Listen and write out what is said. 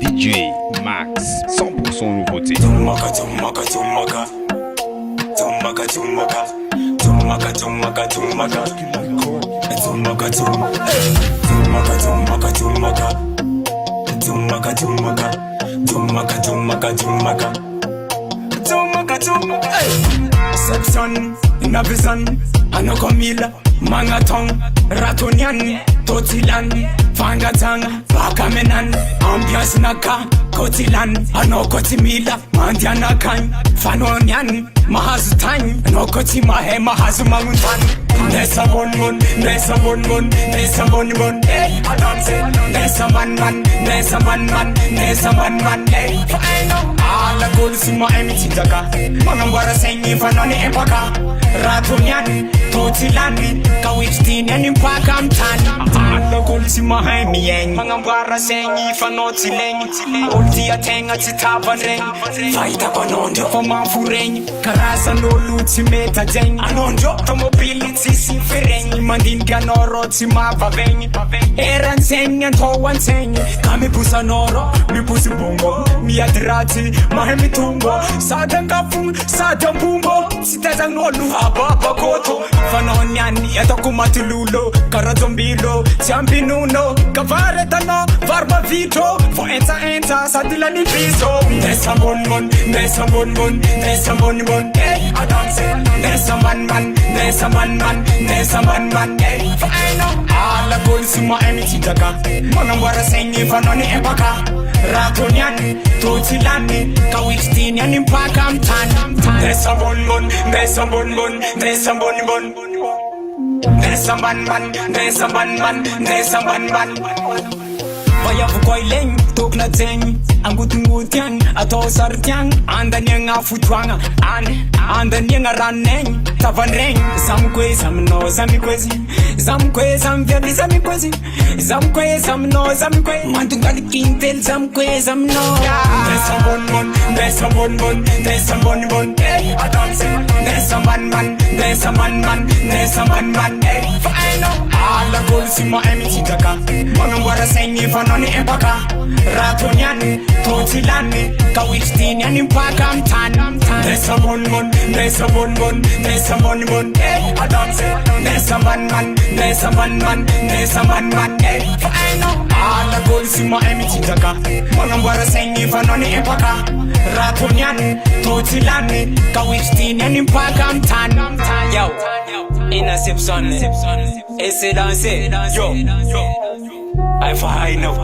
DJ Max, 100% nouveauté. Tumaka, tumaka, tumaka. Tumaka, tumaka. Tumaka, tumaka, tumaka. Tumaka, tumaka. Tumaka, tumaka, tumaka. Tumaka, tumaka. Tumaka, tumaka, tumaka. Tumaka, tumaka. Section, Navisan, Anokomila, Mangatong, Ratonian, Totilan, Fangatang, Bakamenan, Ambias Naka, Kotilan, Anokotimila, Mandianakan, Fanonian, Mahazutang, Nokotimahe, Mahazumangutan. Nessa bon, Nessa bon, Nessa bon, hey, I don't say, Nessa man, Nessa man, Nessa man, hey, I know. Alla goals in my empty daga, Manambara saying if I know the empaka, Ratonian, Totilan, Kawixtin, and Impakam Tan. Alla goals in my hand, Manambara saying if I know Tilang, Ultia Tanga Titaban, Fight up on for Manfureng, Karasa no Lutimeta Jang, Anonjo, Mobility. Sifereng mandin ganoro timava veng eran seng and hoan seng kami pusa noro mi pusi bungo mi adrati mahemi tumbo sadam kafung sadam bumbo sitazang nolu ababa koto fanonyani etokumatululo karazombilo champinuno kavare tano varba vito for enta sadila ni viso nesambon mon hey I don't say nesaman man Nessa man, hey, I know. All the goals in my empty daga. Manambara saying if I know the empaka. Ratonian, Totilani, Kawixtin, and Impakam Tan. Nessa bon, Nessa man. Vaya vukoileng, tok na zeng, ang gutungutian, ato sartiang, anda niya nga futwanga, anda niya nga raneng, tavanreng, zamkwe, zamno, zamikwezi, zamkwe, zamvyali, zamikwezi, zamkwe, zamno, zamkwe, mantungali kintel, zamkwe, zamno. Nessa bon, hey, I don't say, Nessa man, hey, I know. All the goals in my empty daga, Manambara saying if I know the empaka, Ratonian, Totilani, Kawixtin, and Impakam Tan. Nessa bon, hey, I don't say, Nessa man, hey, I know. All the goals in my empty daga, Manambara saying if I know the empaka, Ratonian, Totilani, Kawixtin, and Impakam Tan. Yo. Inception, et c'est dansé, yo, I for high now.